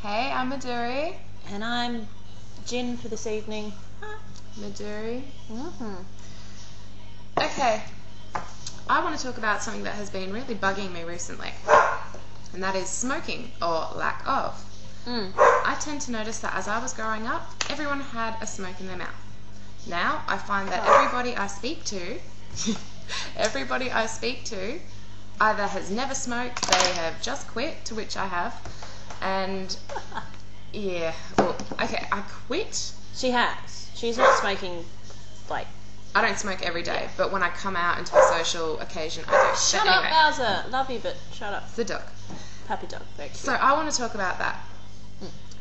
Hey, I'm Midori. And I'm Jin for this evening. Midori. Okay, I want to talk about something that has been really bugging me recently, and that is smoking, or lack of. I tend to notice that as I was growing up, everyone had a smoke in their mouth. Now, I find that everybody I speak to either has never smoked, they have just quit, to which I have, and yeah, well, okay, I quit. She has. She's not smoking, like... I don't smoke every day, but when I come out into a social occasion, I do. Shut up, Bowser! Love you, but shut up. It's the dog. Puppy dog, very cute. So I want to talk about that.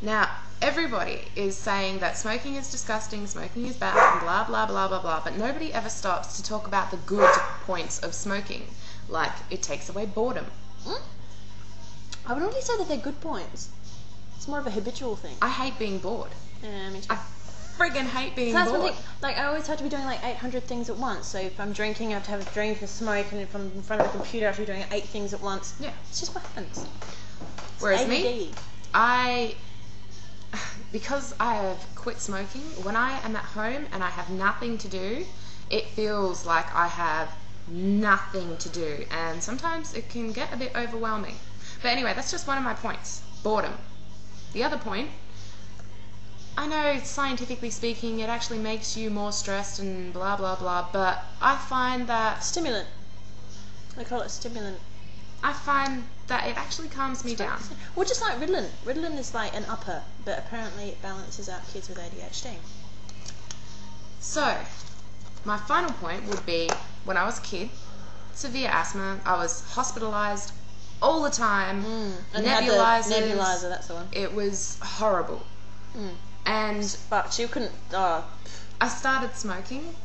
Now, everybody is saying that smoking is disgusting, smoking is bad, and blah, blah, blah, blah, blah, but nobody ever stops to talk about the good points of smoking, like it takes away boredom. I would only say that they're good points. It's more of a habitual thing. I hate being bored. Yeah, me too. I friggin' hate being that's bored. One thing, like, I always have to be doing like 800 things at once. So if I'm drinking, I have to have a drink, a smoke, and if I'm in front of a computer, I have to be doing 8 things at once. Yeah. It's just what happens. Whereas me, because I have quit smoking, when I am at home and I have nothing to do, it feels like I have nothing to do, and sometimes it can get a bit overwhelming. But anyway, that's just one of my points. Boredom. The other point, I know scientifically speaking it actually makes you more stressed and blah blah blah, but I find that... Stimulant. They call it stimulant. I find that it actually calms me down. Well, just like Ritalin. Ritalin is like an upper, but apparently it balances out kids with ADHD. So, my final point would be, when I was a kid, severe asthma, I was hospitalised all the time, And nebulizers. Nebulizer, that's the one. It was horrible. And But you couldn't... I started smoking.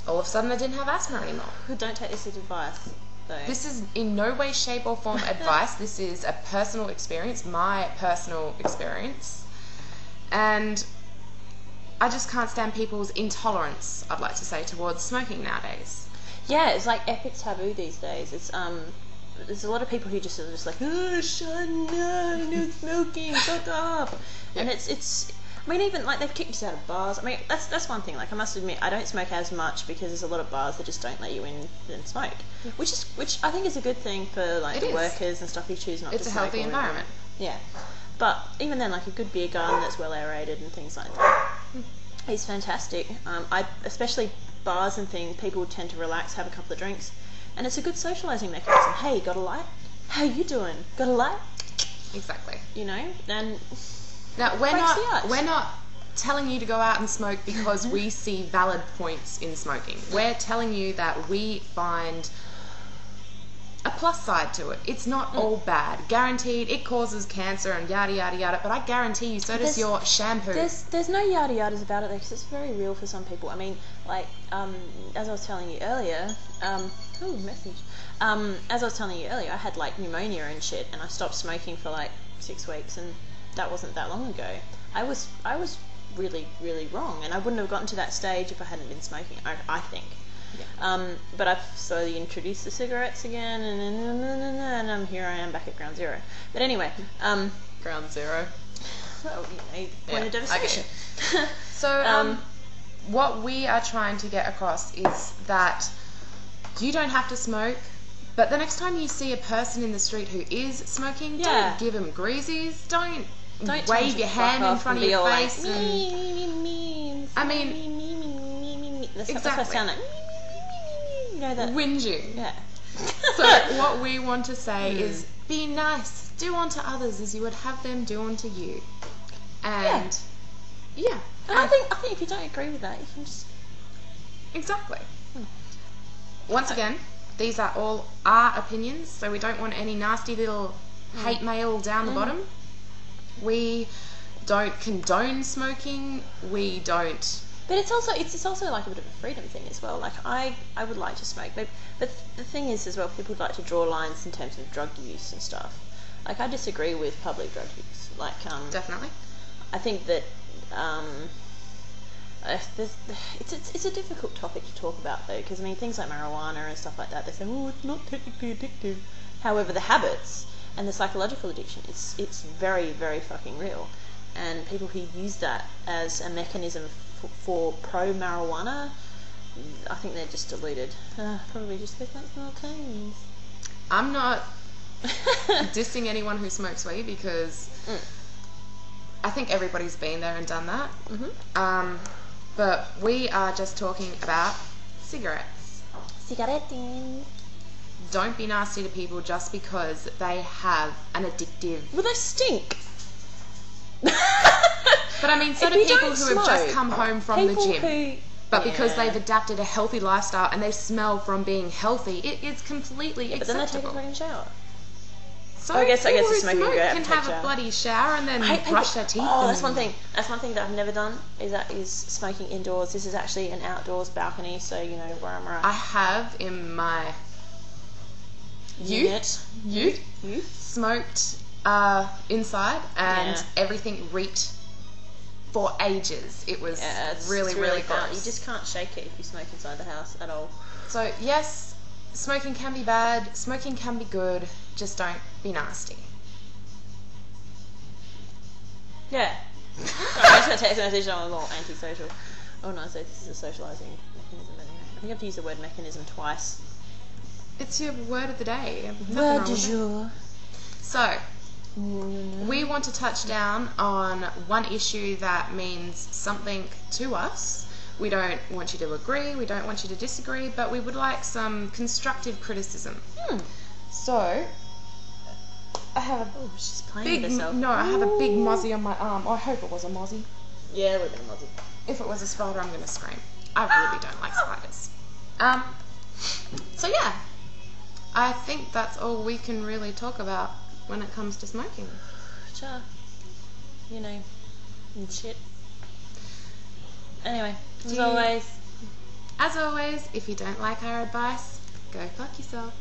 All of a sudden I didn't have asthma anymore. Don't take this as advice, though. This is in no way, shape or form advice. This is a personal experience, my personal experience. And I just can't stand people's intolerance, I'd like to say, towards smoking nowadays. Yeah, it's like epic taboo these days. It's there's a lot of people who just are just like, oh, shut up, no smoking, shut up. Yeah. And it's I mean, even like they've kicked us out of bars. I mean, that's one thing. Like, I must admit, I don't smoke as much because there's a lot of bars that just don't let you in and smoke, which I think is a good thing for like the workers and stuff who choose not to smoke. It's a healthy environment. Yeah, but even then, like a good beer garden that's well aerated and things like that is fantastic. Especially bars and things, people tend to relax, have a couple of drinks, and it's a good socialising mechanism. Hey, got a light? How you doing? Got a light? Exactly. You know, and now we're not telling you to go out and smoke because we see valid points in smoking. We're telling you that we find a plus side to it. It's not all bad. Guaranteed, it causes cancer and yada yada yada, but I guarantee you, so does your shampoo. There's no yada yadas about it though, because it's very real for some people. I mean, like, as I was telling you earlier, message. As I was telling you earlier, I had like pneumonia and shit, and I stopped smoking for like 6 weeks, and that wasn't that long ago. I was really, really wrong, and I wouldn't have gotten to that stage if I hadn't been smoking, I think. Yeah. But I've slowly introduced the cigarettes again, and here I am back at ground zero. But anyway, ground zero. Well, point of devastation. Okay. So, what we are trying to get across is that you don't have to smoke, but the next time you see a person in the street who is smoking, don't give them greasies. Don't wave your hand in front of your face. Like, me. I mean, that's exactly. what I sound like. You know that whinging. Yeah. So what we want to say is, be nice. Do unto others as you would have them do unto you. And yeah. And I think if you don't agree with that, you can just exactly. Once again, these are all our opinions, so we don't want any nasty little hate mail down the bottom. We don't condone smoking. We don't. But it's also like a bit of a freedom thing as well. Like, I would like to smoke, but the thing is as well, people would like to draw lines in terms of drug use and stuff. Like, I disagree with public drug use. Like, definitely. I think that it's a difficult topic to talk about though, because I mean things like marijuana and stuff like that, they say, oh, it's not technically addictive. However, the habits and the psychological addiction, it's very, very fucking real. And people who use that as a mechanism for pro-marijuana, I think they're just deluded. Probably just because that's more cones. I'm not dissing anyone who smokes weed, because I think everybody's been there and done that. But we are just talking about cigarettes. Cigarettes. Don't be nasty to people just because they have an addictive... Well, they stink. But I mean, so do people who have just come home from the gym. But because they've adapted a healthy lifestyle and they smell from being healthy, it is completely acceptable. But then they take a fucking shower. So I guess people the who smoking smoke go out can and take have a a shower. bloody shower and then I hate brush people- their teeth. Oh, that's one thing. That's one thing that I've never done. Is smoking indoors. This is actually an outdoors balcony, so you know where I'm at. I have in my youth smoked inside, and everything reeked for ages. It was really gross. You just can't shake it if you smoke inside the house at all. So yes, smoking can be bad, smoking can be good, just don't be nasty. Yeah. I just got a text message on a little antisocial. Oh no, so this is a socialising mechanism anyway. I think I have to use the word mechanism twice. It's your word of the day. Word du jour. So, we want to touch down on one issue that means something to us. We don't want you to agree, we don't want you to disagree, but we would like some constructive criticism. So, I have a she's playing with herself. I have a big mozzie on my arm. I hope it was a mozzie. Yeah, it would have been a mozzie. If it was a spider, I'm going to scream. I really don't like spiders. So yeah, I think that's all we can really talk about when it comes to smoking. Sure. You know, and shit. Anyway, as always, if you don't like our advice, go fuck yourself.